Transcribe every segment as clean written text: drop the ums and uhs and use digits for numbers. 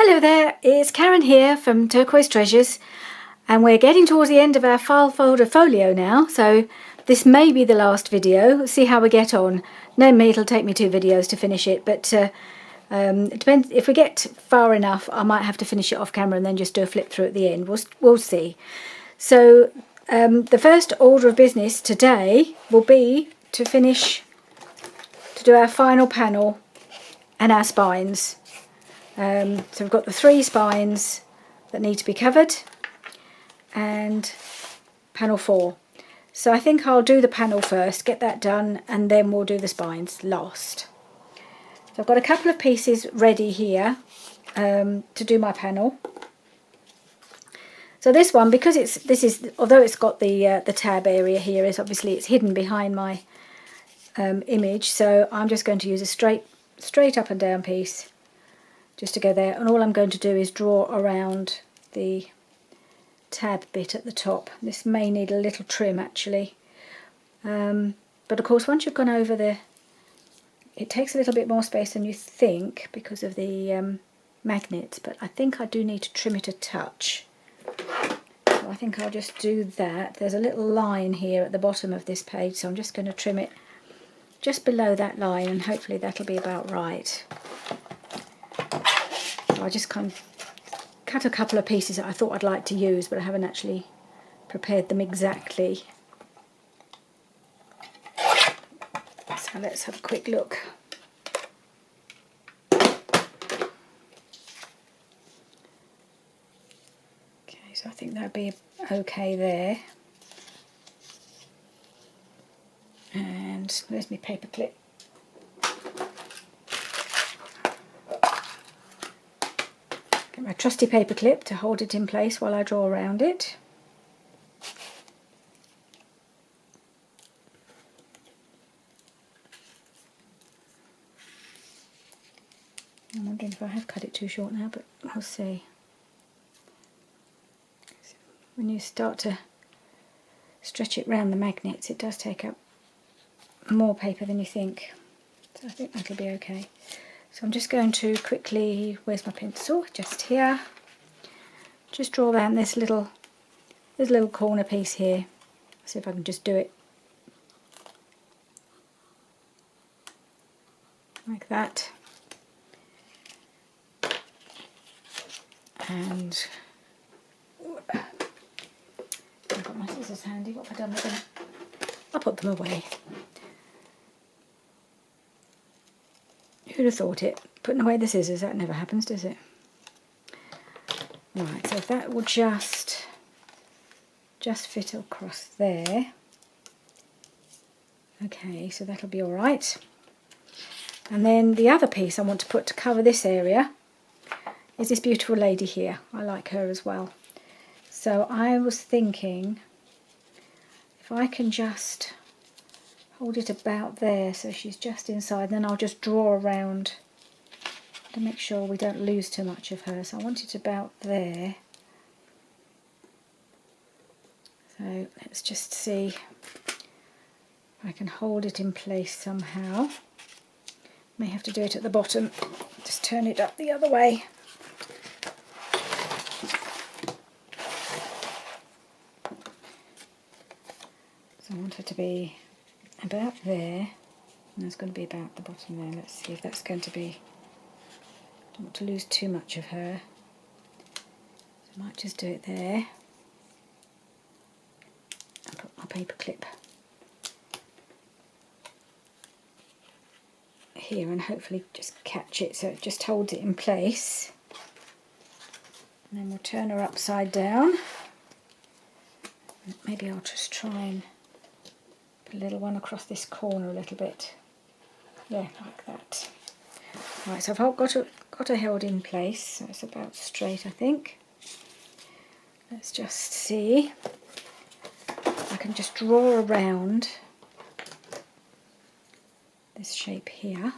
Hello there, it's Karen here from Turquoise Treasures, and we're getting towards the end of our file folder folio now, so this may be the last video. See how we get on. No, it'll take me 2 videos to finish it, but it depends. If we get far enough, I might have to finish it off camera and then just do a flip through at the end. We'll see. So the first order of business today will be to do our final panel and our spines. So we've got the 3 spines that need to be covered and panel 4. So I think I'll do the panel first, get that done, and then we'll do the spines last. So I've got a couple of pieces ready here to do my panel. So this one, because although it's got the tab area here, it's hidden behind my image. So I'm just going to use a straight up and down piece just to go there, and all I'm going to do is draw around the tab bit at the top. This may need a little trim actually, but of course once you've gone over it takes a little bit more space than you think because of the magnets, but I think I do need to trim it a touch. So I think I'll just do that. There's a little line here at the bottom of this page, so I'm just going to trim it just below that line, and hopefully that'll be about right. I just kind of cut a couple of pieces that I thought I'd like to use, but I haven't actually prepared them exactly. So let's have a quick look. Okay, so I think that'd be okay there. And there's my paper clip. Get my trusty paper clip to hold it in place while I draw around it. I'm wondering if I have cut it too short now, but we'll see. When you start to stretch it round the magnets, it does take up more paper than you think. So I think that'll be okay. So I'm just going to quickly, where's my pencil? Just here. Just draw down this little corner piece here. See if I can just do it like that. And I've got my scissors handy. What have I done with them? I'll put them away. Who'd have thought it? Putting away the scissors, that never happens, does it? Right, so if that will just fit across there. Okay, so that'll be all right. And then the other piece I want to put to cover this area is this beautiful lady here. I like her as well. So I was thinking if I can just hold it about there so she's just inside, then I'll just draw around to make sure we don't lose too much of her. So I want it about there. So let's just see if I can hold it in place somehow. May have to do it at the bottom. Just turn it up the other way. So I want her to be about there, and that's going to be about the bottom there. Let's see if that's going to be, don't want to lose too much of her, so I might just do it there and put my paper clip here and hopefully just catch it so it just holds it in place. And then we'll turn her upside down. Maybe I'll just try and put a little one across this corner a little bit. Yeah, like that. Right, so I've got her held in place, so it's about straight, I think. Let's just see. I can just draw around this shape here.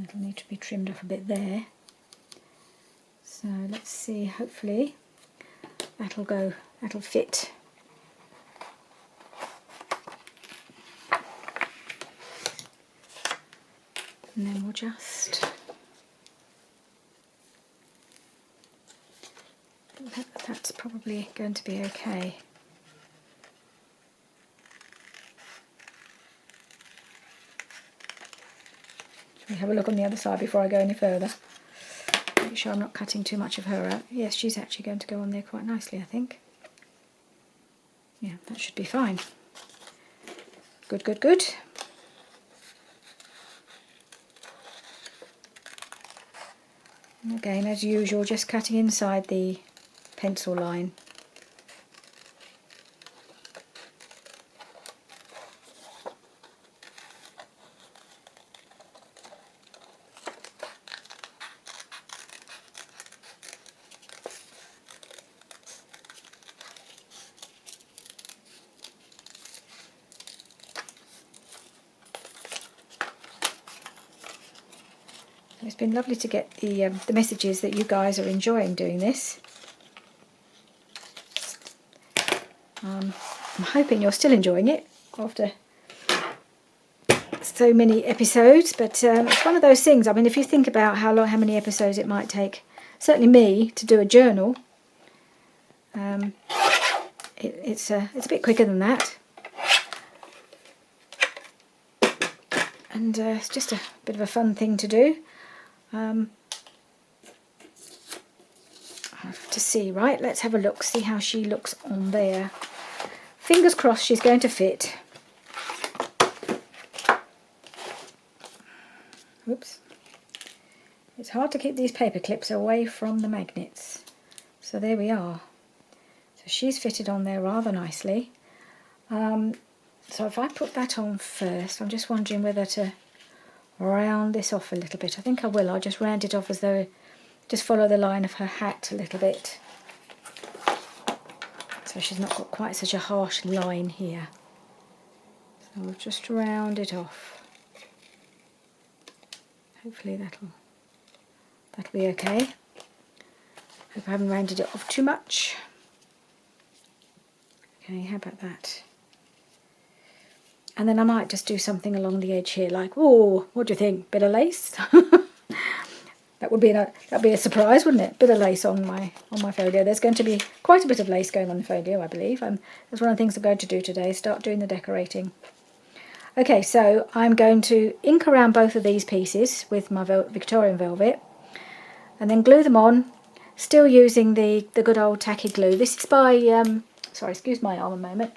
That'll need to be trimmed off a bit there. So let's see, hopefully that'll fit. And then we'll just that's probably going to be okay. Shall we have a look on the other side before I go any further? Make sure I'm not cutting too much of her out. Yes, she's actually going to go on there quite nicely, I think. Yeah, that should be fine. Good, good, good. And again, as usual, just cutting inside the pencil line. It's been lovely to get the messages that you guys are enjoying doing this. I'm hoping you're still enjoying it after so many episodes, but it's one of those things. I mean, if you think about how many episodes it might take, certainly me, to do a journal, it's a bit quicker than that. And it's just a bit of a fun thing to do. I have to see, right, let's have a look, see how she looks on there. Fingers crossed she's going to fit. Oops. It's hard to keep these paper clips away from the magnets. So there we are. So she's fitted on there rather nicely. So if I put that on first, I'm just wondering whether to round this off a little bit. I think I will. I'll just round it off as though, just follow the line of her hat a little bit. So she's not got quite such a harsh line here. So we'll just round it off. Hopefully that'll be okay. Hope I haven't rounded it off too much. Okay, how about that? And then I might just do something along the edge here, like, oh, what do you think? Bit of lace? That'd be a surprise, wouldn't it? Bit of lace on my folio. There's going to be quite a bit of lace going on the folio, I believe. That's one of the things I'm going to do today. Start doing the decorating. Okay, so I'm going to ink around both of these pieces with my Victorian velvet, and then glue them on. Still using the good old tacky glue. This is by sorry, excuse my arm a moment.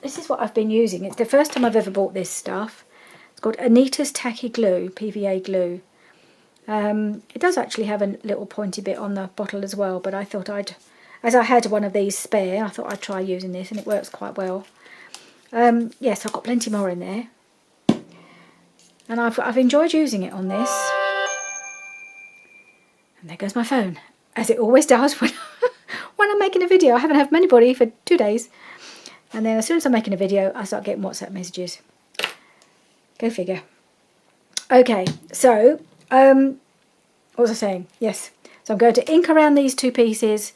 This is what I've been using. It's the first time I've ever bought this stuff. It's called Anita's Tacky Glue, PVA glue. It does actually have a little pointy bit on the bottle as well, but I thought as I had one of these spare, I thought I'd try using this, and it works quite well. Yes, I've got plenty more in there. And I've enjoyed using it on this. And there goes my phone, as it always does when, when I'm making a video. I haven't had anybody for 2 days. And then as soon as I'm making a video, I start getting WhatsApp messages. Go figure. Okay, so, what was I saying? Yes, so I'm going to ink around these two pieces,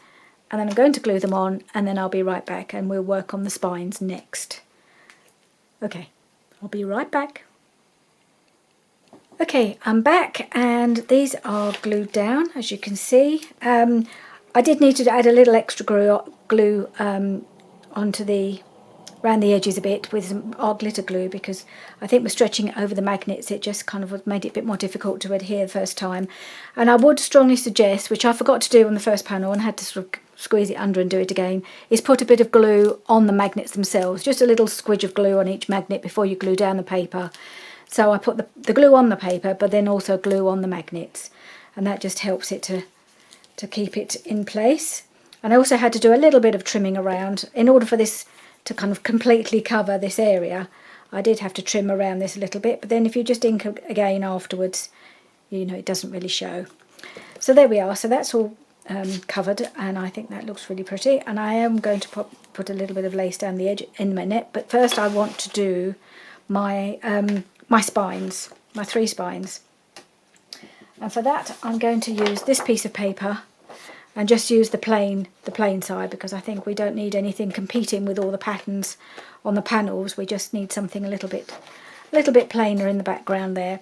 and then I'm going to glue them on, and then I'll be right back, and we'll work on the spines next. Okay, I'll be right back. Okay, I'm back, and these are glued down, as you can see. I did need to add a little extra glue onto around the edges a bit with some art glitter glue, because I think we're stretching it over the magnets. It just kind of made it a bit more difficult to adhere the first time. And I would strongly suggest, which I forgot to do on the first panel and had to sort of squeeze it under and do it again, is put a bit of glue on the magnets themselves, just a little squidge of glue on each magnet before you glue down the paper. So I put the glue on the paper, but then also glue on the magnets, and that just helps it to keep it in place. And I also had to do a little bit of trimming around in order for this to kind of completely cover this area. I did have to trim around this a little bit, but then if you just ink again afterwards, you know, it doesn't really show. So there we are. So that's all covered, and I think that looks really pretty. And I am going to put a little bit of lace down the edge in a minute, but first I want to do my my spines, my 3 spines. And for that I'm going to use this piece of paper and just use the plain side, because I think we don't need anything competing with all the patterns on the panels. We just need something a little bit plainer in the background there.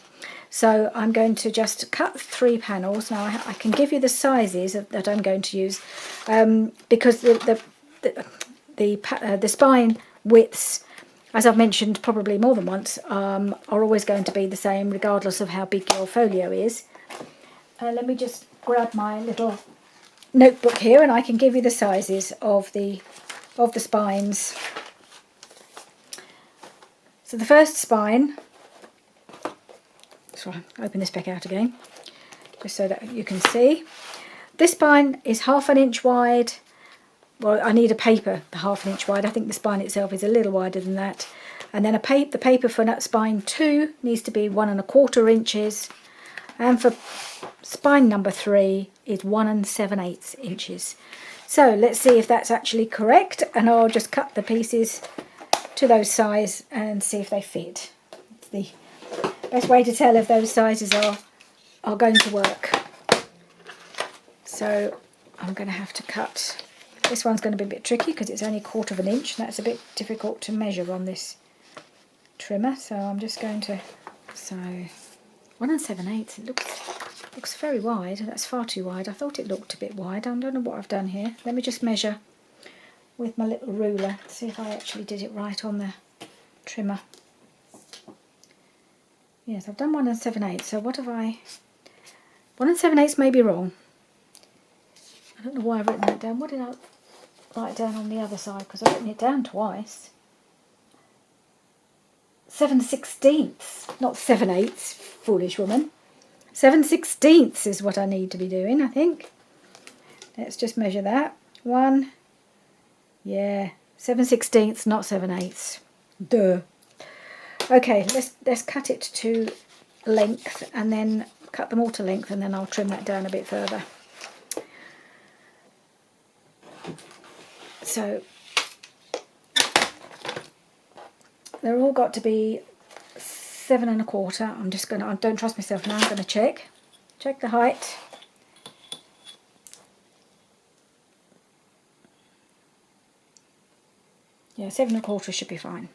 So I'm going to just cut 3 panels. Now I can give you the sizes that I'm going to use, because the spine widths, as I've mentioned probably more than once, are always going to be the same regardless of how big your folio is. Let me just grab my little notebook here and I can give you the sizes of the spines. So the first spine, so I'll open this back out again just so that you can see. This spine is 1/2 inch wide. Well, I need a paper 1/2 inch wide. I think the spine itself is a little wider than that. And then the paper for that spine 2 needs to be 1 1/4 inches. And for spine number 3 is 1 7/8 inches. So let's see if that's actually correct, and I'll just cut the pieces to those size and see if they fit. It's the best way to tell if those sizes are going to work. So I'm going to have to cut. This one's going to be a bit tricky because it's only 1/4 inch. That's a bit difficult to measure on this trimmer. So I'm just going to, so 1 7/8. It looks very wide. That's far too wide. I thought it looked a bit wide. I don't know what I've done here. Let me just measure with my little ruler, see if I actually did it right on the trimmer. Yes, I've done 1 7/8. So what have I? 1 7/8 may be wrong. I don't know why I've written that down. What did I write down on the other side? Because I've written it down twice. 7/16, not 7/8, foolish woman. 7/16 is what I need to be doing, I think. Let's just measure that. 1, yeah, 7/16, not 7/8. Duh. Okay, let's cut it to length and then cut them all to length, and then I'll trim that down a bit further. So they're all got to be 7 1/4. I'm just going to, I don't trust myself now, I'm going to check the height. Yeah, 7 1/4 should be fine.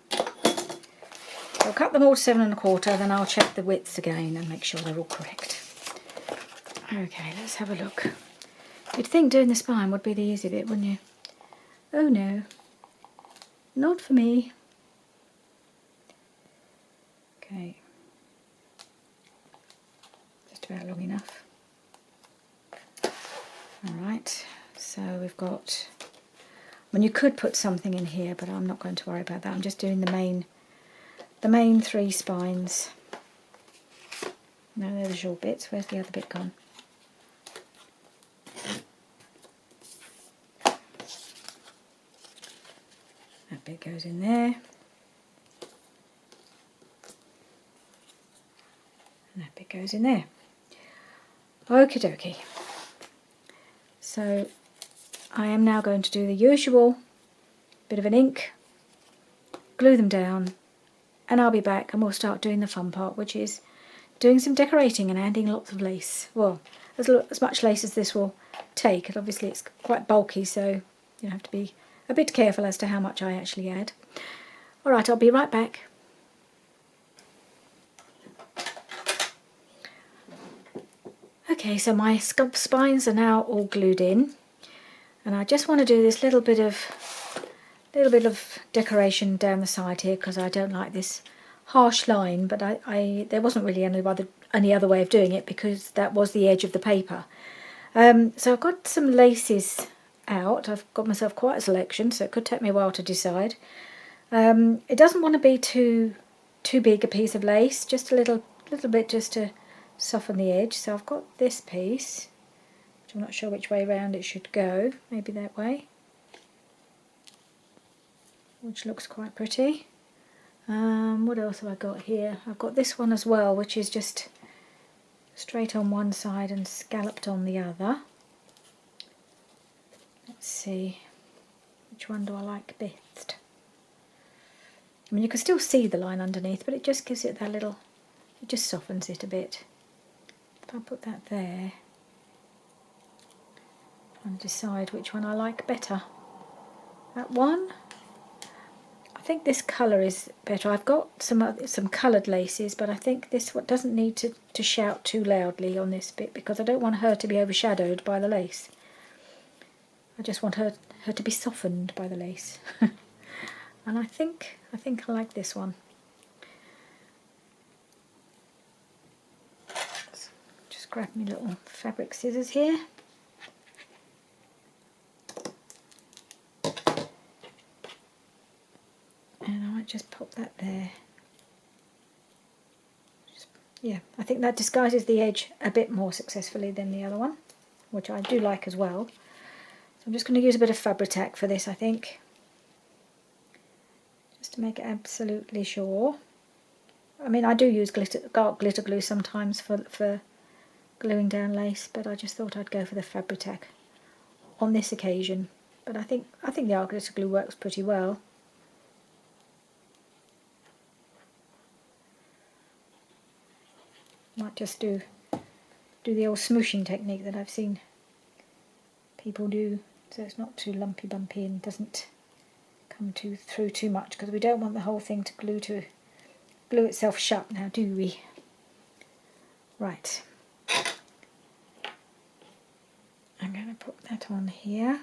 I'll cut them all to 7 1/4, then I'll check the widths again and make sure they're all correct. Okay, let's have a look. You'd think doing the spine would be the easy bit, wouldn't you? Oh no, not for me. Okay, just about long enough. Alright, so we've got, I mean, you could put something in here, but I'm not going to worry about that. I'm just doing the main 3 spines. No, they're the short bits. Where's the other bit gone? That bit goes in there. And that bit goes in there. Okie dokie. So I am now going to do the usual bit of an ink, glue them down, and I'll be back and we'll start doing the fun part, which is doing some decorating and adding lots of lace. Well, as much lace as this will take, and obviously it's quite bulky, so you have to be a bit careful as to how much I actually add. Alright, I'll be right back. Okay, so my spines are now all glued in, and I just want to do this little bit of decoration down the side here because I don't like this harsh line, but there wasn't really any other way of doing it because that was the edge of the paper. So I've got some laces out. I've got myself quite a selection, so it could take me a while to decide. It doesn't want to be too big a piece of lace, just a little bit just to soften the edge. So I've got this piece, which I'm not sure which way round it should go, maybe that way, which looks quite pretty. What else have I got here? I've got this one as well, which is just straight on one side and scalloped on the other. Let's see, which one do I like best? I mean, you can still see the line underneath, but it just gives it that little, it just softens it a bit. if I put that there, and decide which one I like better. That one. I think this colour is better. I've got some coloured laces, but I think this one doesn't need to shout too loudly on this bit, because I don't want her to be overshadowed by the lace. I just want her to be softened by the lace. And I think I like this one. Just grab my little fabric scissors here. And I might just pop that there. Yeah, I think that disguises the edge a bit more successfully than the other one, which I do like as well. So I'm just going to use a bit of Fabri-Tac for this, I think, just to make it absolutely sure. I mean, I do use dark glitter glue sometimes for gluing down lace, but I just thought I'd go for the Fabri-Tac on this occasion. But I think the art glitter glue works pretty well. Might just do the old smooshing technique that I've seen people do, so it's not too lumpy bumpy and doesn't come through too much, because we don't want the whole thing to glue itself shut now, do we? Right. I'm going to put that on here.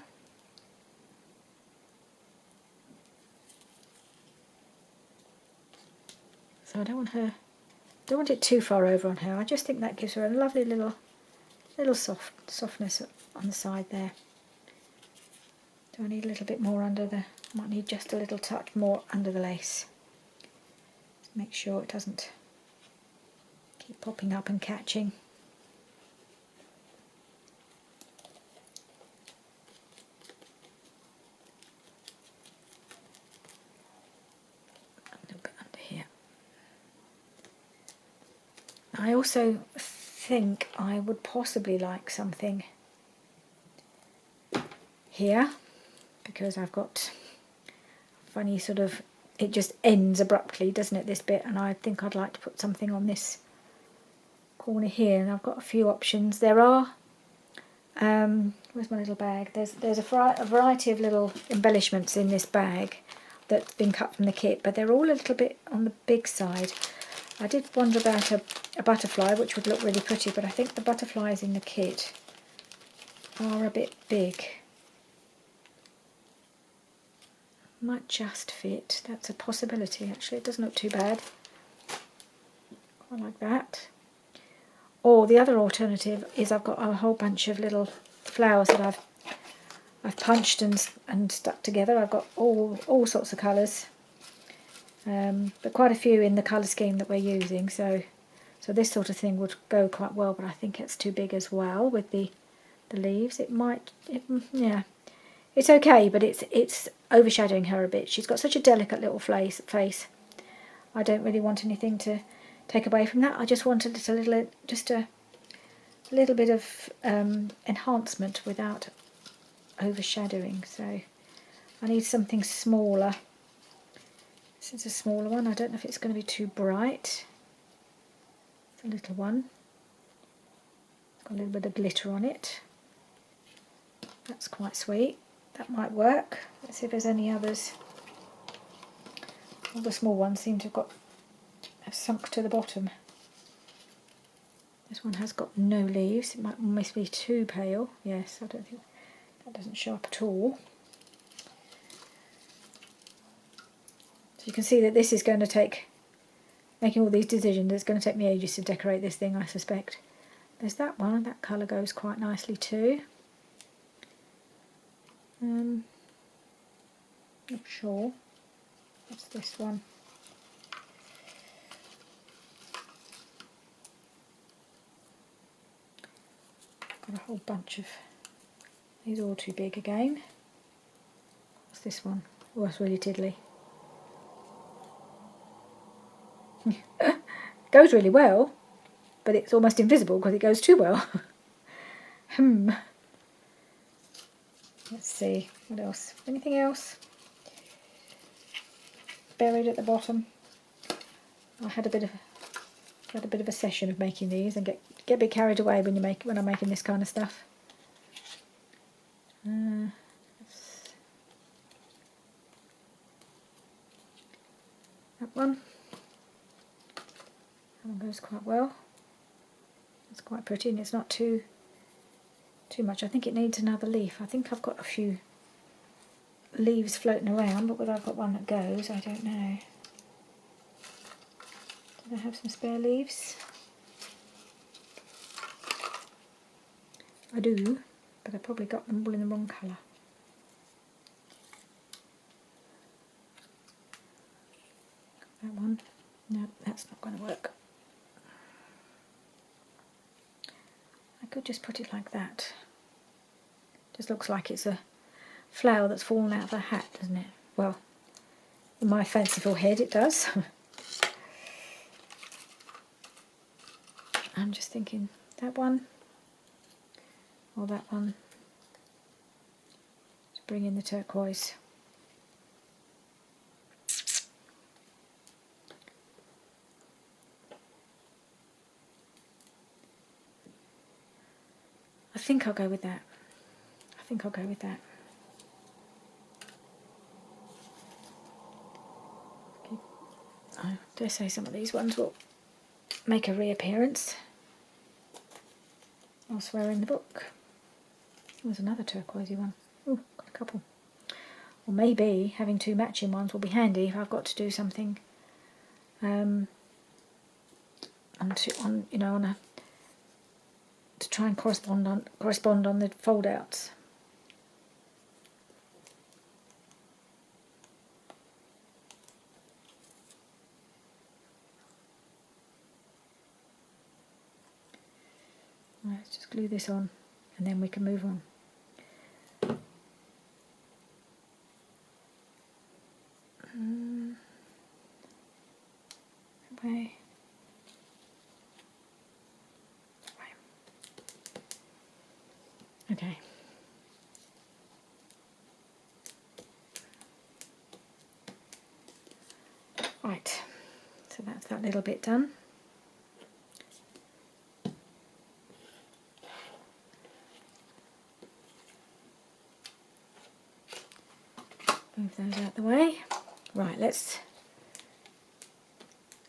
So I don't want it too far over on her. I just think that gives her a lovely little softness on the side there. Do I need a little bit more under the, might need just a little touch more under the lace. Make sure it doesn't keep popping up and catching. A little bit under here. I also think I would possibly like something here, because I've got funny sort of, it just ends abruptly, doesn't it, this bit, and I think I'd like to put something on this corner here, and I've got a few options. There are, where's my little bag? There's a variety of little embellishments in this bag that's been cut from the kit, but they're all a little bit on the big side. I did wonder about a butterfly, which would look really pretty, but I think the butterflies in the kit are a bit big. Might just fit. That's a possibility, actually. It doesn't look too bad. Quite like that. Or the other alternative is I've got a whole bunch of little flowers that I've punched and stuck together. I've got all sorts of colours, but quite a few in the colour scheme that we're using. So this sort of thing would go quite well, but I think it's too big as well with the leaves. Yeah. It's okay, but it's overshadowing her a bit. She's got such a delicate little face. I don't really want anything to take away from that. I just wanted just a little bit of enhancement without overshadowing. So I need something smaller. This is a smaller one. I don't know if it's going to be too bright. It's a little one. It's got a little bit of glitter on it. That's quite sweet. That might work. Let's see if there's any others. All the small ones seem to have sunk to the bottom. This one has got no leaves. It might almost be too pale. Yes, I don't think that doesn't show up at all. So you can see that this is going to take, making all these decisions, it's going to take me ages to decorate this thing, I suspect. There's that one. That colour goes quite nicely too. Not sure. What's this one? Got a whole bunch of these, all too big again. What's this one? Oh, that's really tiddly. Goes really well, but it's almost invisible because it goes too well. Let's see, what else? Anything else? Buried at the bottom. I had a bit of had a bit of a session of making these and get a bit carried away when I'm making this kind of stuff. That one. That one goes quite well. It's quite pretty and it's not too much. I think it needs another leaf. I think I've got a few leaves floating around, but whether I've got one that goes, I don't know. Do I have some spare leaves? I do, but I probably got them all in the wrong colour. That one. No, that's not going to work. I could just put it like that. Just looks like it's a flower that's fallen out of a hat, doesn't it? Well, in my fanciful head it does. I'm just thinking that one or that one to bring in the turquoise. I think I'll go with that. I think I'll go with that. I dare say some of these ones will make a reappearance elsewhere in the book. There's another turquoisey one. Oh, got a couple. Or maybe having two matching ones will be handy if I've got to do something to try and correspond on the fold outs. Let's just glue this on and then we can move on. That way. Okay. Right, so that's that little bit done. Move those out the way. Right, let's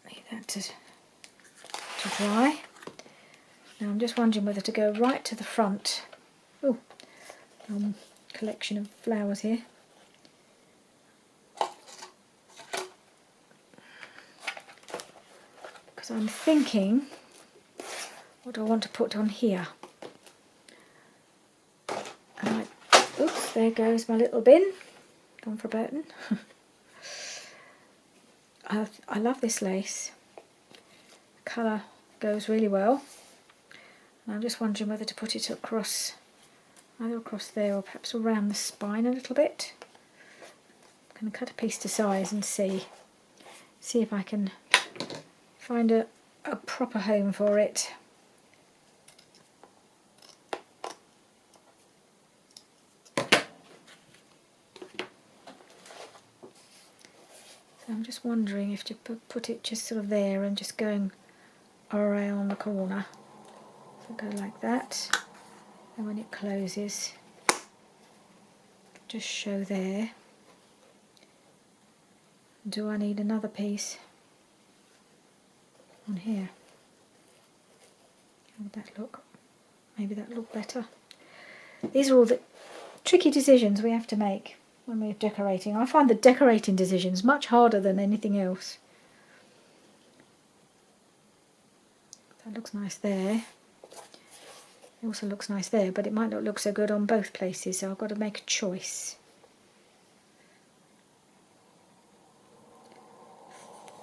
leave that to dry. Now I'm just wondering whether to go right to the front. Oh, collection of flowers here. Because I'm thinking, what do I want to put on here? Oops, there goes my little bin. Gone for a burton. I love this lace. The colour goes really well. And I'm just wondering whether to put it across, either across there or perhaps around the spine a little bit. I'm going to cut a piece to size and see if I can find a proper home for it. I'm just wondering if to put it just sort of there and just going around the corner. So go like that, and when it closes, just show there. Do I need another piece on here? How would that look? Maybe that look better. These are all the tricky decisions we have to make when we're decorating. I find the decorating decisions much harder than anything else. That looks nice there. It also looks nice there, but it might not look so good on both places, so I've got to make a choice.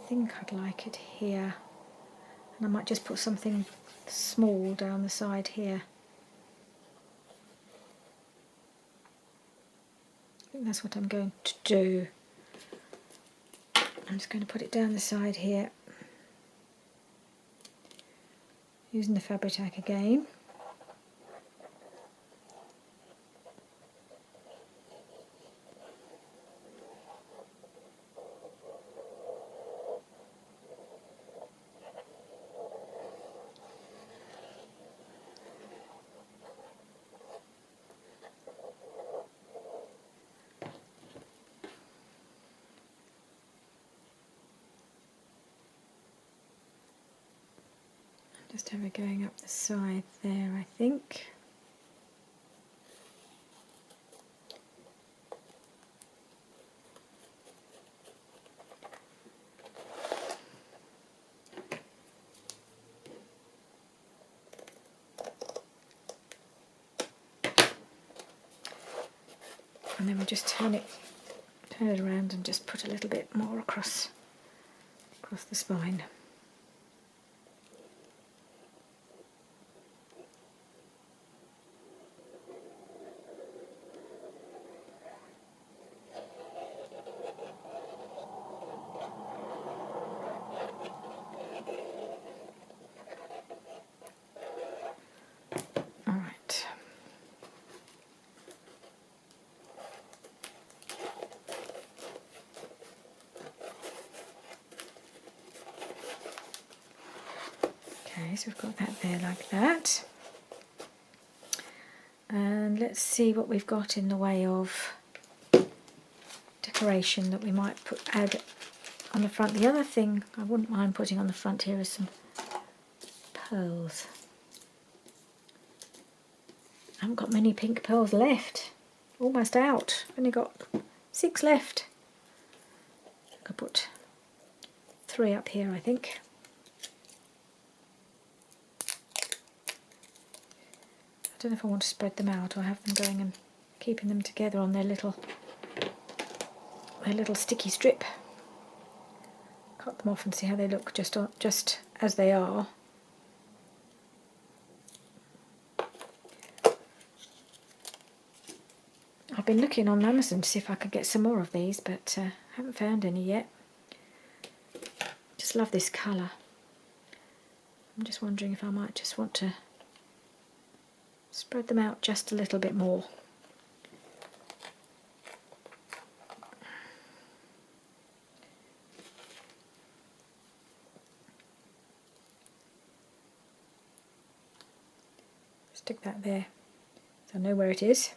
I think I'd like it here, and I might just put something small down the side here. I think that's what I'm going to do. I'm just going to put it down the side here, using the Fabri-Tac again. Just have it going up the side there, I think. And then we'll just turn it around and just put a little bit more across the spine. All right. Okay, so we've got that there like that. And let's see what we've got in the way of decoration that we might add on the front. The other thing I wouldn't mind putting on the front here is some pearls. I haven't got many pink pearls left. Almost out. I've only got 6 left. I could put 3 up here, I think. I don't know if I want to spread them out or have them going and keeping them together on their little sticky strip. Cut them off and see how they look just as they are. I've been looking on Amazon to see if I could get some more of these, but haven't found any yet. Just love this colour. I'm just wondering if I might just want to spread them out just a little bit more. Stick that there so I know where it is.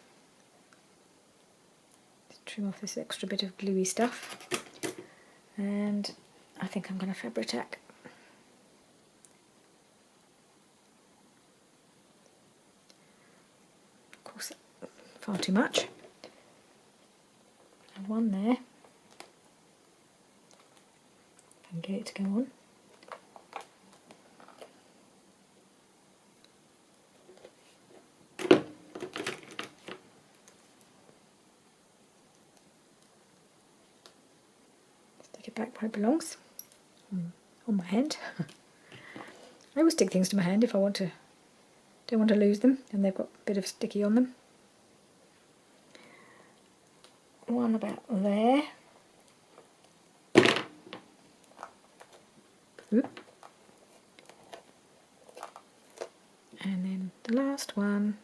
Just trim off this extra bit of gluey stuff. And I think I'm going to fabric tack. Of course, far too much. And one there. And get it to go on. Stick it back where it belongs. On my hand. I always stick things to my hand if I don't want to lose them, and they've got a bit of sticky on them. One about there. Oop. And then the last one.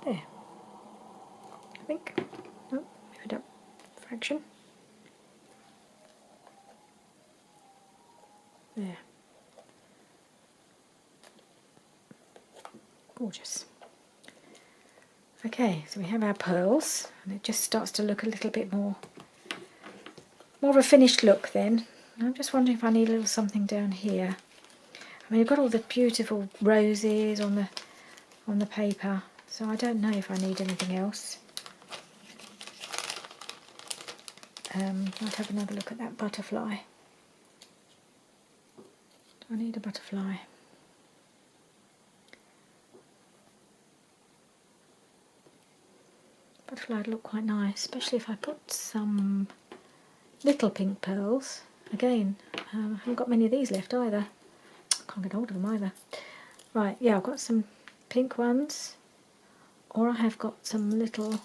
There. I think. Oh, move it up a fraction. There. Gorgeous. Okay, so we have our pearls, and it just starts to look a little bit more of a finished look then. I'm just wondering if I need a little something down here. I mean, you've got all the beautiful roses on the paper, so I don't know if I need anything else. Might have another look at that butterfly. Do I need a butterfly? Butterfly would look quite nice, especially if I put some little pink pearls. Again, I haven't got many of these left either. I can't get hold of them either. Right, yeah, I've got some pink ones, or I have got some little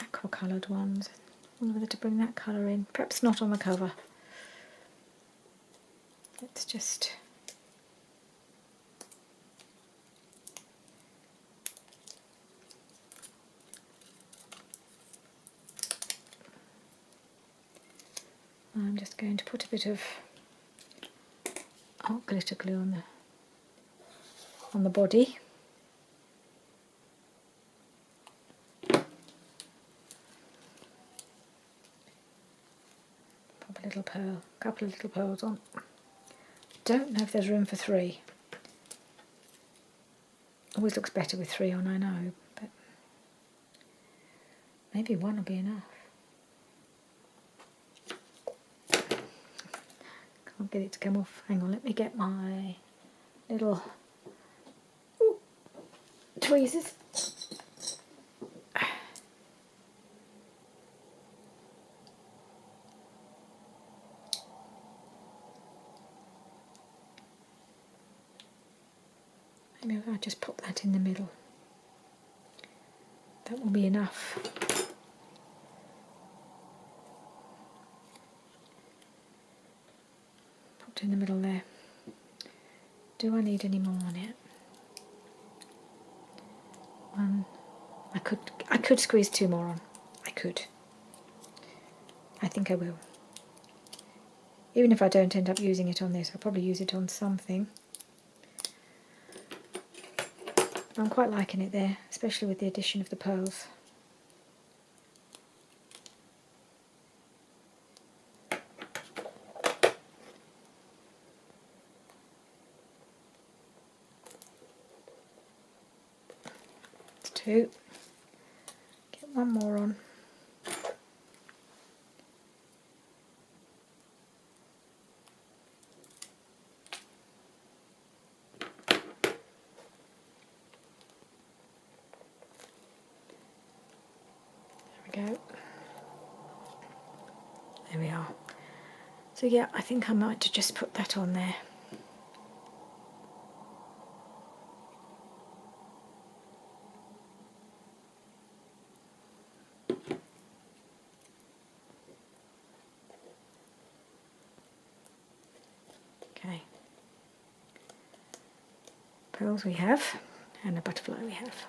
aqua coloured ones. I wonder whether to bring that colour in. Perhaps not on the cover. Let's just... I'm just going to put a bit of art glitter glue on the body. little pearl, a couple of little pearls on. Don't know if there's room for 3. Always looks better with 3 on, I know, but maybe 1 will be enough. Can't get it to come off. Hang on, let me get my little tweezers. Maybe if I just pop that in the middle. That will be enough. Popped in the middle there. Do I need any more on it? I could squeeze 2 more on. I could. I think I will. Even if I don't end up using it on this, I'll probably use it on something. I'm quite liking it there, especially with the addition of the pearls. That's 2. Get 1 more on. Go. There we are. So yeah, I think I might just put that on there. Okay. Pearls we have, and a butterfly we have.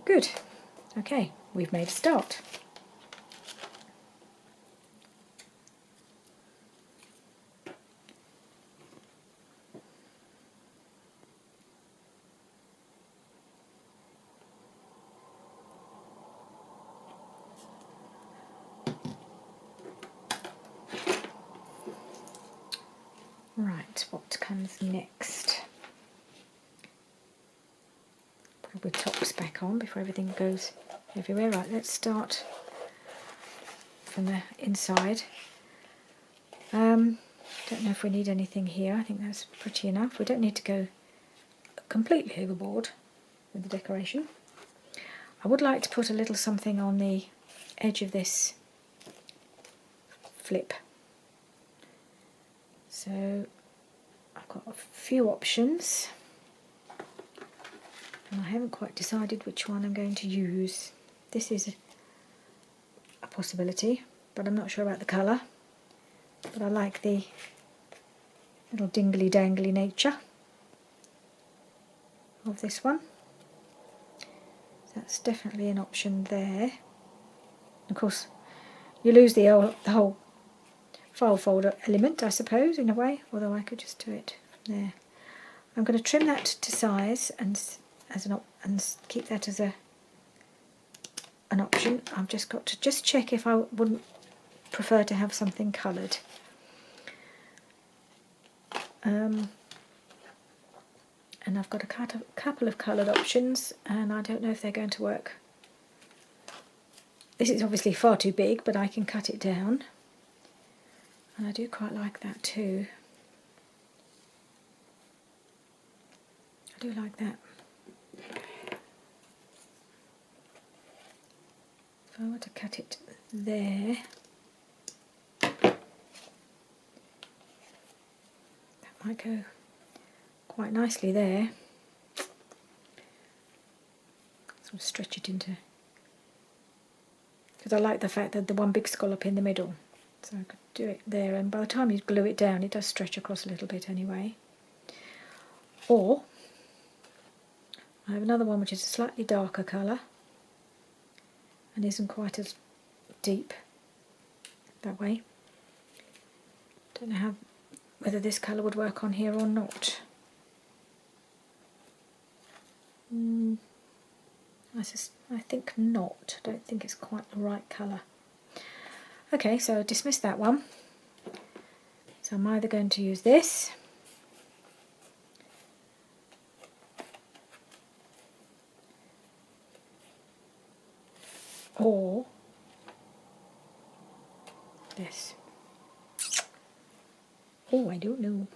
Good. Okay, we've made a start. Right, what comes next? Put the tops back on before everything goes everywhere. Right, let's start from the inside. Don't know if we need anything here. I think that's pretty enough. We don't need to go completely overboard with the decoration. I would like to put a little something on the edge of this flip. So I've got a few options and I haven't quite decided which one I'm going to use. This is a possibility, but I'm not sure about the colour. But I like the little dingly dangly nature of this one. That's definitely an option there. Of course, you lose the whole file folder element, I suppose, in a way, although I could just do it from there. I'm going to trim that to size and keep that as an option. I've just got to check if I wouldn't prefer to have something coloured. And I've got a couple of coloured options, and I don't know if they're going to work. This is obviously far too big, but I can cut it down. And I do quite like that too. I do like that. If I were to cut it there, that might go quite nicely there. Sort of stretch it into, because I like the fact that the one big scallop in the middle. So I could do it there, and by the time you glue it down, it does stretch across a little bit anyway. Or I have another one which is a slightly darker colour and isn't quite as deep that way. Don't know whether this colour would work on here or not. I think not. I don't think it's quite the right colour. Okay, so dismiss that one. So I'm either going to use this, or this. Oh, I don't know.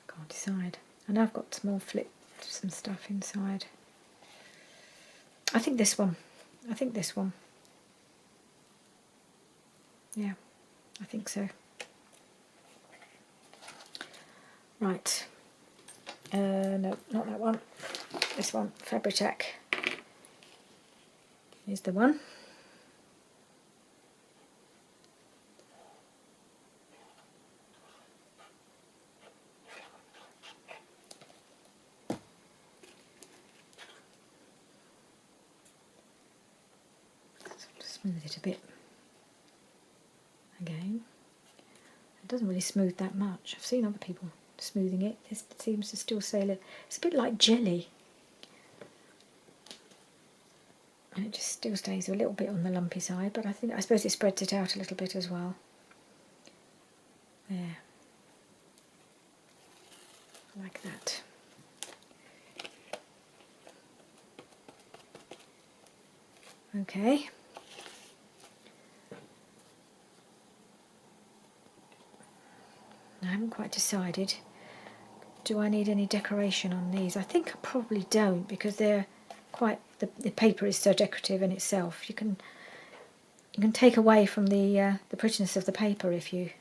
Can't decide. I know I've got some stuff inside. I think this one. I think this one. Yeah, I think so. Right. No, not that one. This one, Fabri-Tac, is the one. Smooth it a bit again. It doesn't really smooth that much. I've seen other people smoothing it. This seems to still say that it's a bit like jelly. And it just still stays a little bit on the lumpy side, but I suppose it spreads it out a little bit as well. There. Like that. Okay. I haven't quite decided. Do I need any decoration on these? I think I probably don't, because they're quite, the paper is so decorative in itself. You can take away from the prettiness of the paper if you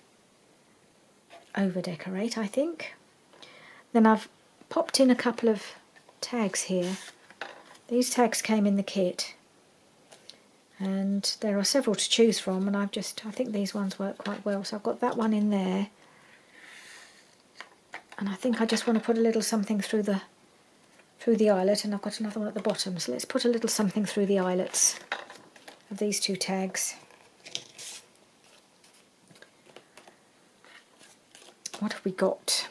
over decorate, I think. Then I've popped in a couple of tags here. These tags came in the kit, and there are several to choose from, and I think these ones work quite well. So I've got that one in there. And I think I just want to put a little something through the eyelet, and I've got another one at the bottom. So let's put a little something through the eyelets of these two tags. What have we got?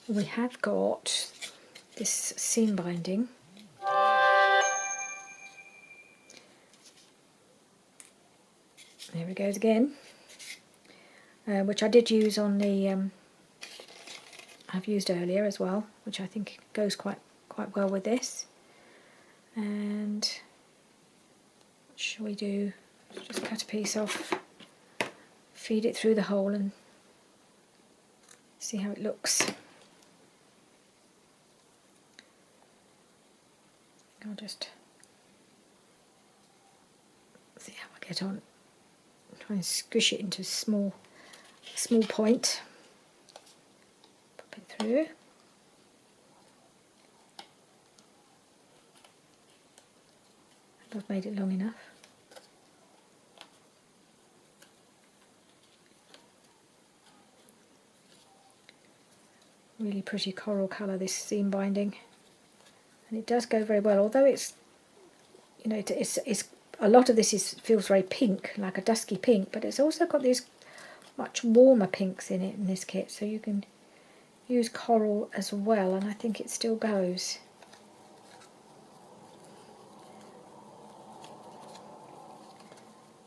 We have got this seam binding. There it goes again, which I did use on the I've used earlier as well, which I think goes quite well with this. And what shall we do? Just cut a piece off, feed it through the hole and see how it looks. I'll just see how I get on. Try and squish it into a small point. Pop it through. I've made it long enough. Really pretty coral colour, this seam binding, and it does go very well. Although it's, you know, it's a lot of this feels very pink, like a dusky pink, but it's also got these much warmer pinks in it in this kit, so you can use coral as well, and I think it still goes.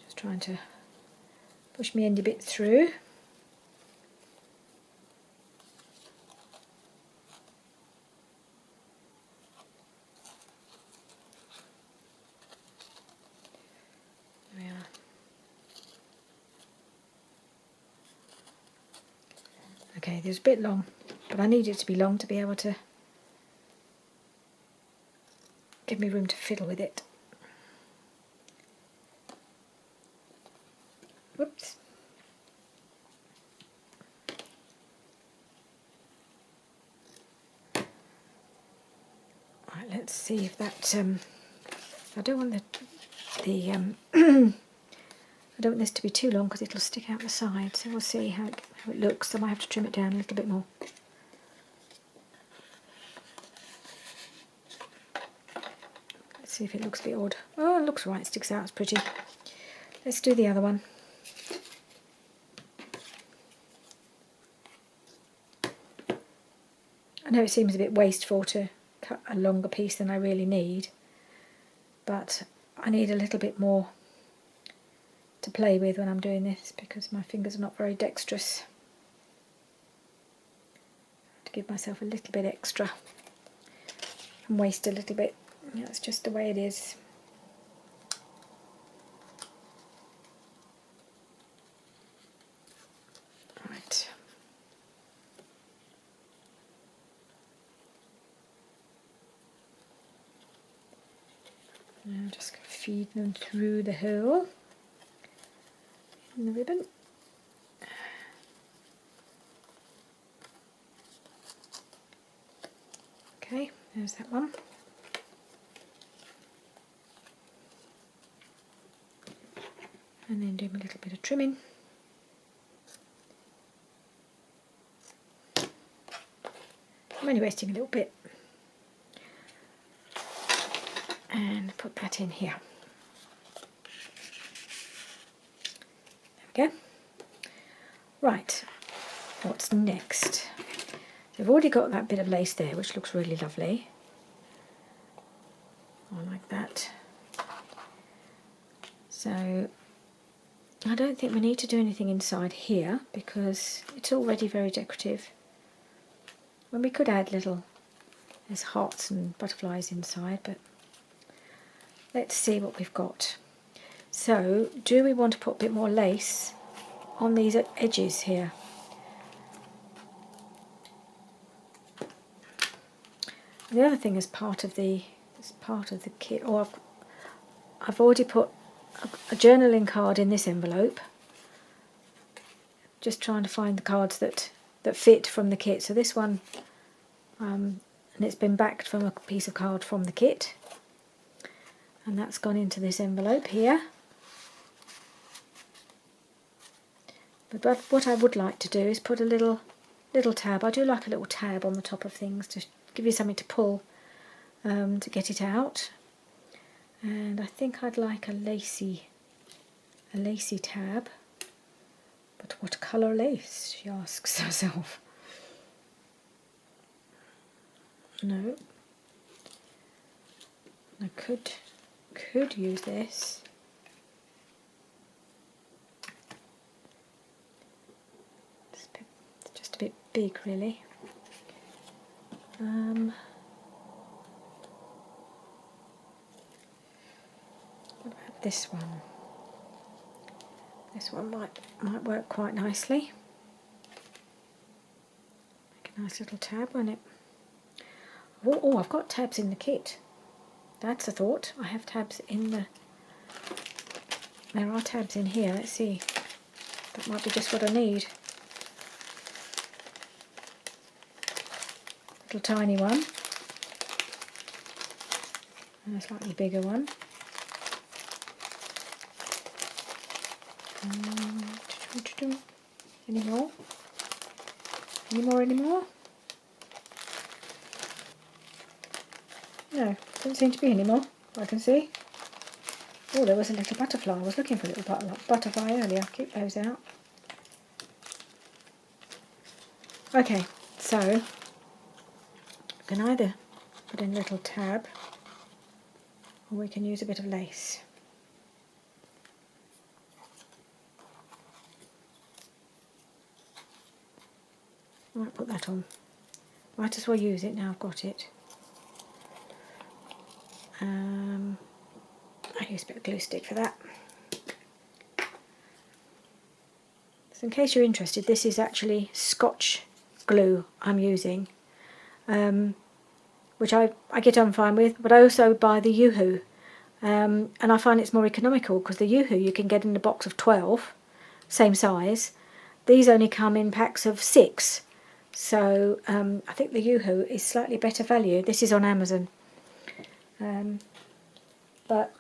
Just trying to push my end a bit through. Okay, there's a bit long, but I need it to be long to be able to give me room to fiddle with it. Whoops. Right, let's see if that, I don't want I don't want this to be too long because it'll stick out the side, so we'll see how it looks. I might have to trim it down a little bit more. Let's see if it looks a bit odd. Oh, it looks right, it sticks out, it's pretty. Let's do the other one. I know it seems a bit wasteful to cut a longer piece than I really need, but I need a little bit more to play with when I'm doing this because my fingers are not very dexterous. To give myself a little bit extra and waste a little bit. That's just the way it is. Right. Now I'm just going to feed them through the hole in the ribbon. Okay, there's that one. And then do a little bit of trimming. I'm only wasting a little bit. And put that in here. There we go. Right, what's next? So I've already got that bit of lace there, which looks really lovely. I like that. So I don't think we need to do anything inside here because it's already very decorative. When we could add there's hearts and butterflies inside, but let's see what we've got. So, do we want to put a bit more lace on these edges here? The other thing as part of the kit, or I've already put a journaling card in this envelope. Just trying to find the cards that fit from the kit. So this one, and it's been backed from a piece of card from the kit, and that's gone into this envelope here. But what I would like to do is put a little tab. I do like a little tab on the top of things to give you something to pull to get it out. And I think I'd like a lacy tab. But what colour lace? She asks herself. No. I could use this. It's just a bit big, really. What about this one? This one might work quite nicely. Make a nice little tab on it. Oh, I've got tabs in the kit. That's a thought. I have tabs in there are tabs in here. Let's see. That might be just what I need. Little tiny one. And a slightly bigger one. Any more? Any more? No, doesn't seem to be any more, I can see. Oh, there was a little butterfly. I was looking for a little butterfly earlier. Keep those out. Okay, so I can either put in a little tab or we can use a bit of lace. I might put that on. Might as well use it now I've got it. I use a bit of glue stick for that. So in case you're interested, this is actually Scotch glue I'm using, which I get on fine with, but I also buy the Yoo-Hoo, and I find it's more economical because the Yoo-Hoo you can get in a box of 12, same size. These only come in packs of 6, so I think the Yoo-Hoo is slightly better value. This is on Amazon, but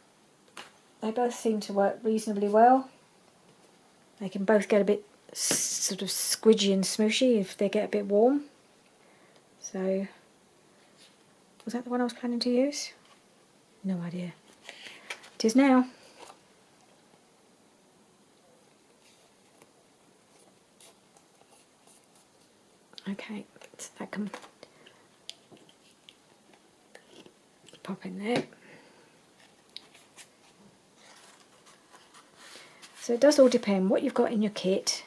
they both seem to work reasonably well. They can both get a bit sort of squidgy and smooshy if they get a bit warm. So, was that the one I was planning to use? No idea. It is now. Okay, so that can pop in there. So it does all depend what you've got in your kit.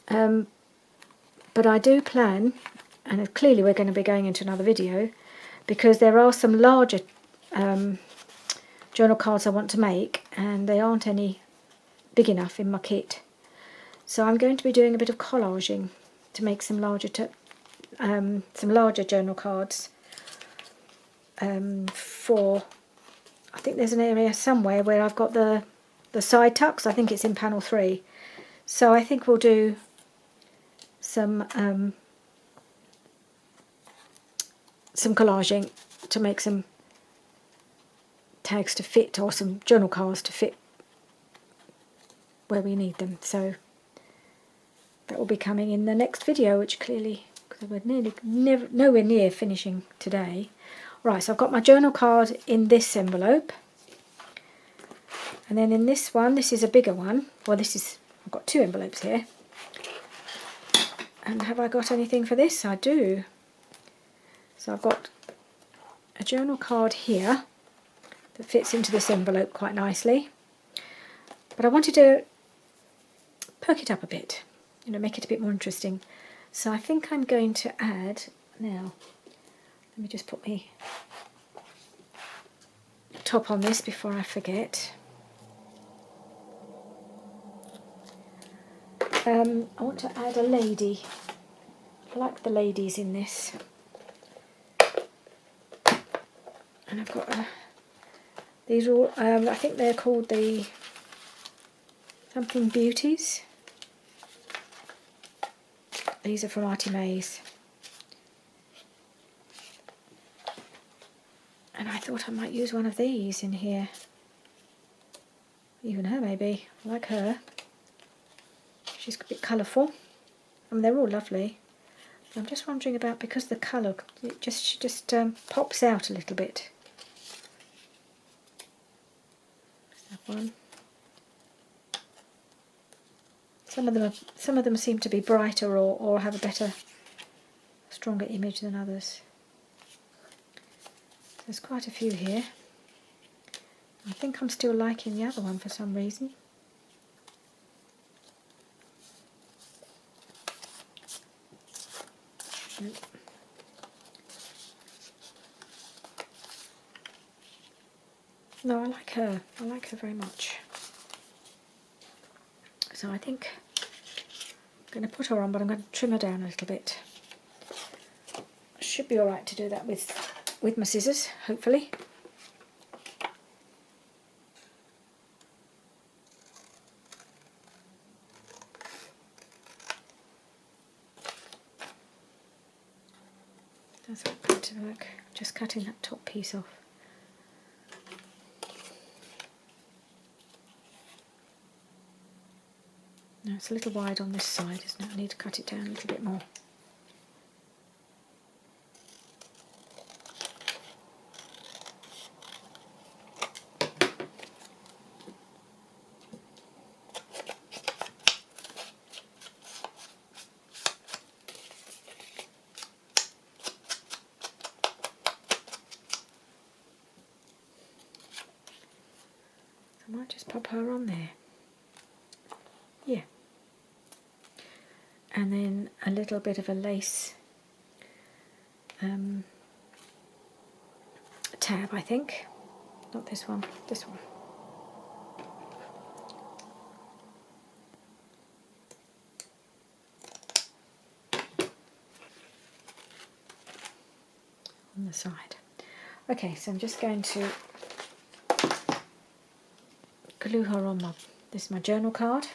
But I do plan, and clearly we're going to be going into another video, because there are some larger journal cards I want to make, and they aren't any big enough in my kit. So I'm going to be doing a bit of collaging to make some larger journal cards for, I think there's an area somewhere where I've got the side tucks. I think it's in panel 3. So I think we'll do some collaging to make some tags to fit, or some journal cards to fit where we need them. So that will be coming in the next video, which clearly, because we're nowhere near finishing today. Right, so I've got my journal card in this envelope, and then in this one, this is a bigger one. Well, I've got 2 envelopes here. And have I got anything for this? I do. So I've got a journal card here that fits into this envelope quite nicely. But I wanted to perk it up a bit, make it a bit more interesting. So I think I'm going to add, now, let me just put my top on this before I forget. I want to add a lady. I like the ladies in this. And I've got these are all, I think they're called the something beauties. These are from Artie Mays. And I thought I might use one of these in here. Even her, maybe. I like her. She's a bit colourful. I mean, they're all lovely. But I'm just wondering about, because the colour, she just pops out a little bit. That one. Some of them seem to be brighter or have a better, stronger image than others. There's quite a few here. I think I'm still liking the other one for some reason. No, I like her. I like her very much. So I think I'm going to put her on, but I'm going to trim her down a little bit. Should be all right to do that with my scissors, hopefully. That's not going to work. Just cutting that top piece off. No, it's a little wide on this side, isn't it? I need to cut it down a little bit more. I might just pop her on there. Yeah. And then a little bit of a lace tab, I think. Not this one, this one. On the side. Okay, so I'm just going to glue her on this is my journal card.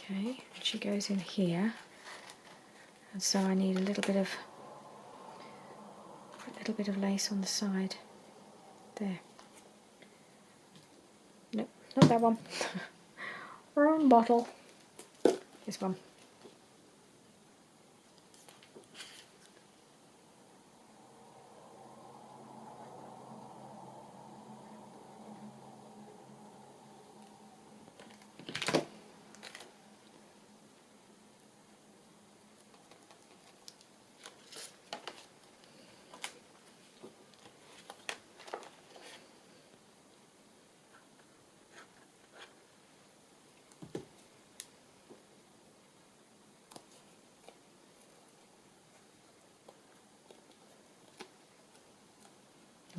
Okay, and she goes in here, and so I need a little little bit of lace on the side. There. Nope, not that one. Wrong bottle. This one.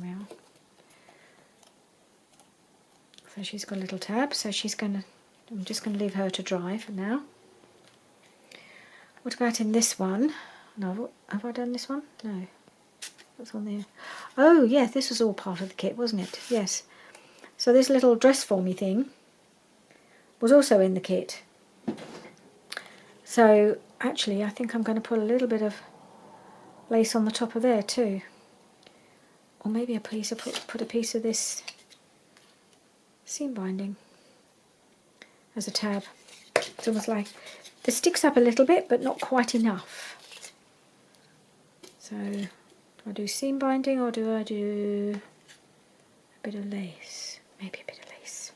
Well, so she's got a little tab, so I'm just going to leave her to dry for now. What about in this one? No, have I done this one? No, that's on there. Oh yes, this was all part of the kit, wasn't it? Yes. So this little dress for me thing was also in the kit. So actually I think I'm going to put a little bit of lace on the top of there too. Or maybe a piece of put a piece of this seam binding as a tab. It's almost like this sticks up a little bit, but not quite enough. So do I do seam binding or do I do a bit of lace? Maybe a bit of lace.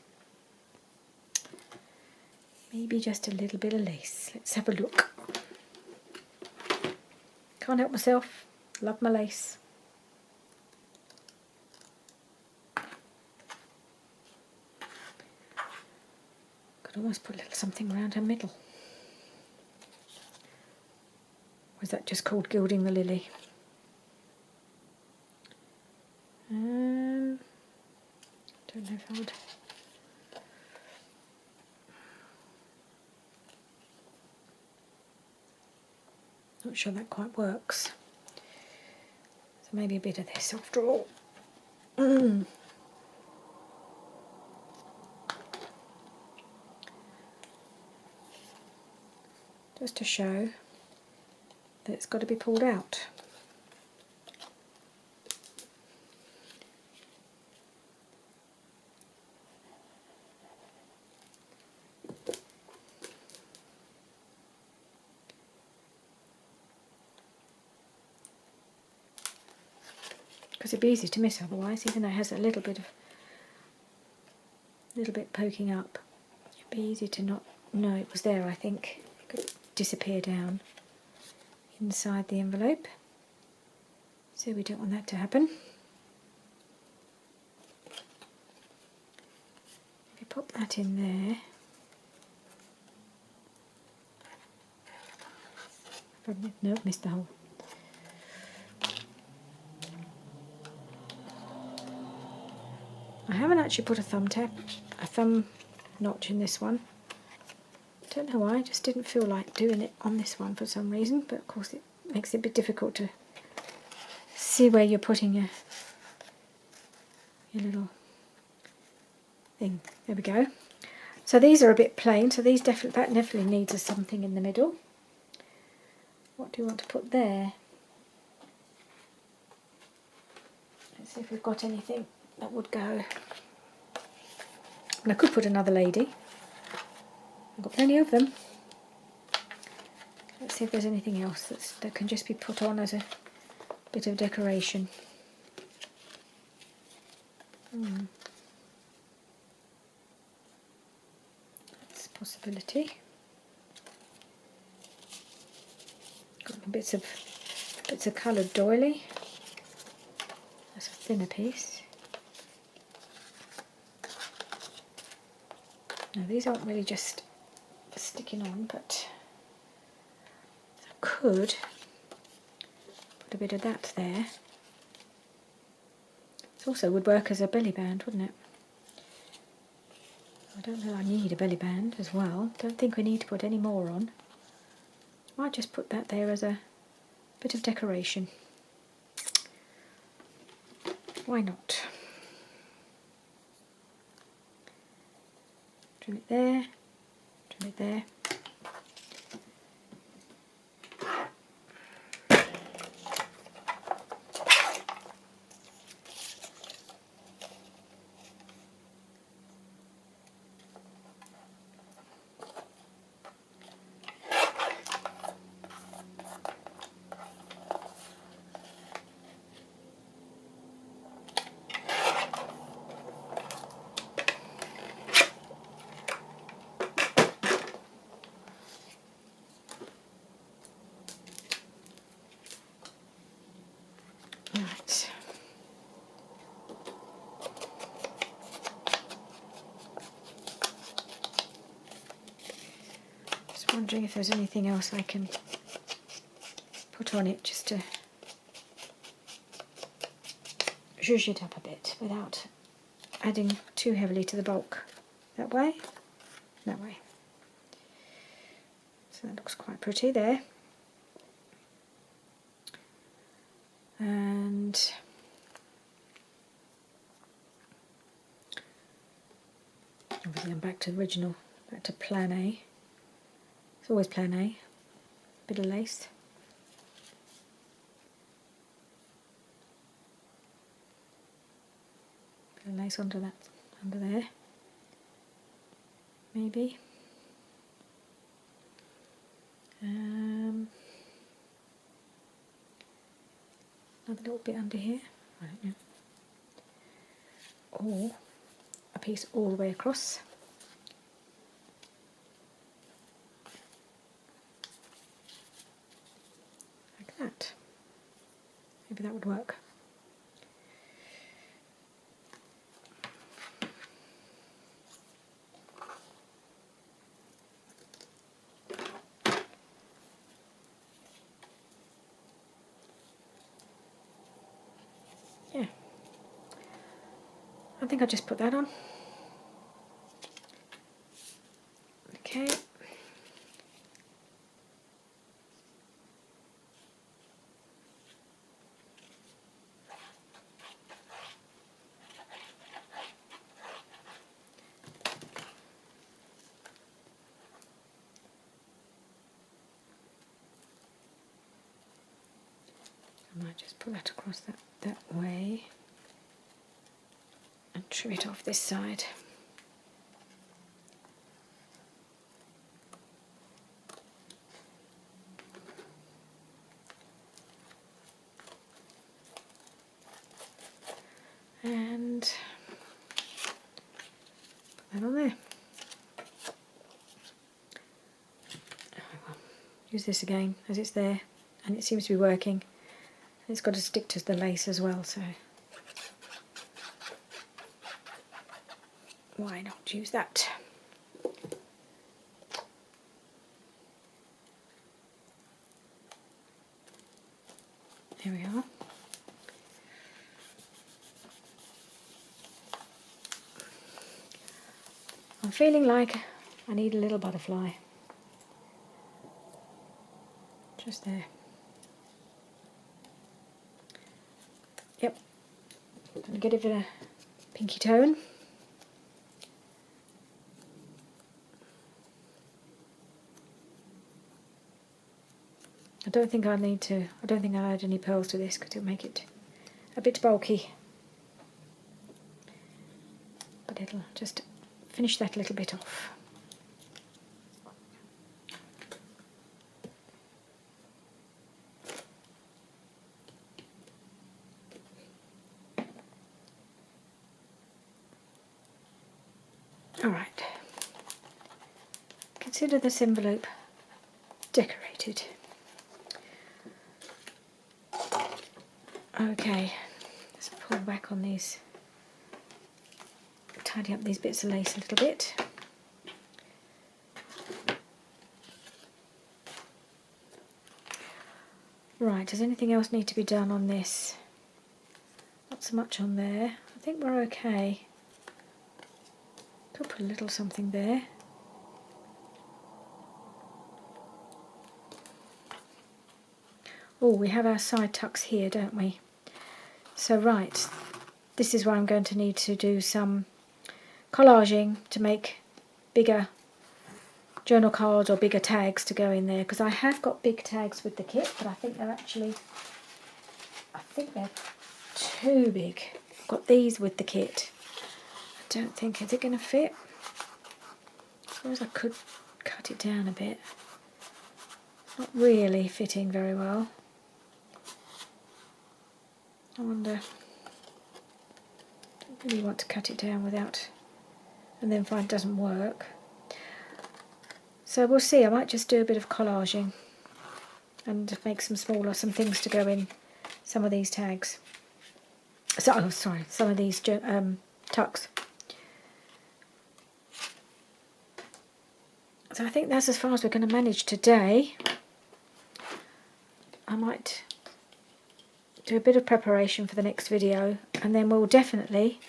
Maybe just a little bit of lace. Let's have a look. Can't help myself. Love my lace. Could almost put a little something around her middle. Or is that just called gilding the lily? Don't know if I would. Not sure that quite works. So maybe a bit of this after all. Just to show that it's got to be pulled out. Because it'd be easy to miss otherwise, even though it has a little bit poking up. It'd be easy to not know it was there, I think. It could disappear down inside the envelope. So we don't want that to happen. If you pop that in there, no, missed the hole. I haven't actually put a thumb notch in this one. Don't know why, I just didn't feel like doing it on this one for some reason, but of course it makes it a bit difficult to see where you're putting your little thing. There we go. So these are a bit plain, so that definitely needs something in the middle. What do you want to put there? Let's see if we've got anything that would go. And I could put another lady. I've got plenty of them. Let's see if there's anything else that can just be put on as a bit of decoration. That's a possibility. Got bits of coloured doily. That's a thinner piece. Now these aren't really just sticking on, but I could put a bit of that there. It also would work as a belly band, wouldn't it? I don't know, I need a belly band as well. Don't think we need to put any more on. Might just put that there as a bit of decoration. Why not? Trim it there, trim it there. wondering if there's anything else I can put on it just to zhuzh it up a bit without adding too heavily to the bulk. That way? That way. So that looks quite pretty there. And obviously I'm back to the original, back to plan A. It's always plan A. Bit of lace. Bit of lace onto that, under there. Maybe. Another little bit under here. I don't know. Or a piece all the way across. Like that. Maybe that would work. Yeah. I think I'll just put that on. Okay. I might just put that across that way and trim it off this side. And put that on there. Use this again as it's there, and it seems to be working. It's got to stick to the lace as well, so why not use that? There we are. I'm feeling like I need a little butterfly. Just there. Yep. Gonna get it in a pinky tone. I don't think I'll add any pearls to this because it'll make it a bit bulky. But it'll just finish that little bit off. Alright, consider this envelope decorated. Okay, let's pull back on these, tidy up these bits of lace a little bit. Right, does anything else need to be done on this? Not so much on there. I think we're okay. Could put a little something there. Oh, we have our side tucks here, don't we? So right, this is where I'm going to need to do some collaging to make bigger journal cards or bigger tags to go in there, because I have got big tags with the kit, but I think they're too big. I've got these with the kit. I don't think, is it going to fit? I suppose I could cut it down a bit. It's not really fitting very well. I wonder, I don't really want to cut it down without, and then find it doesn't work. So we'll see, I might just do a bit of collaging and make some things to go in some of these tags. So, oh sorry, some of these tucks. So I think that's as far as we're going to manage today. I might do a bit of preparation for the next video, and then we'll definitely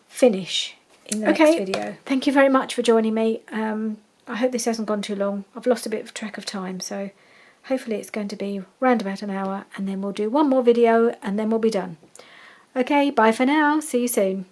finish in the next video. Thank you very much for joining me. I hope this hasn't gone too long. I've lost a bit of track of time, so hopefully it's going to be round about an hour, and then we'll do one more video and then we'll be done. Okay, bye for now. See you soon.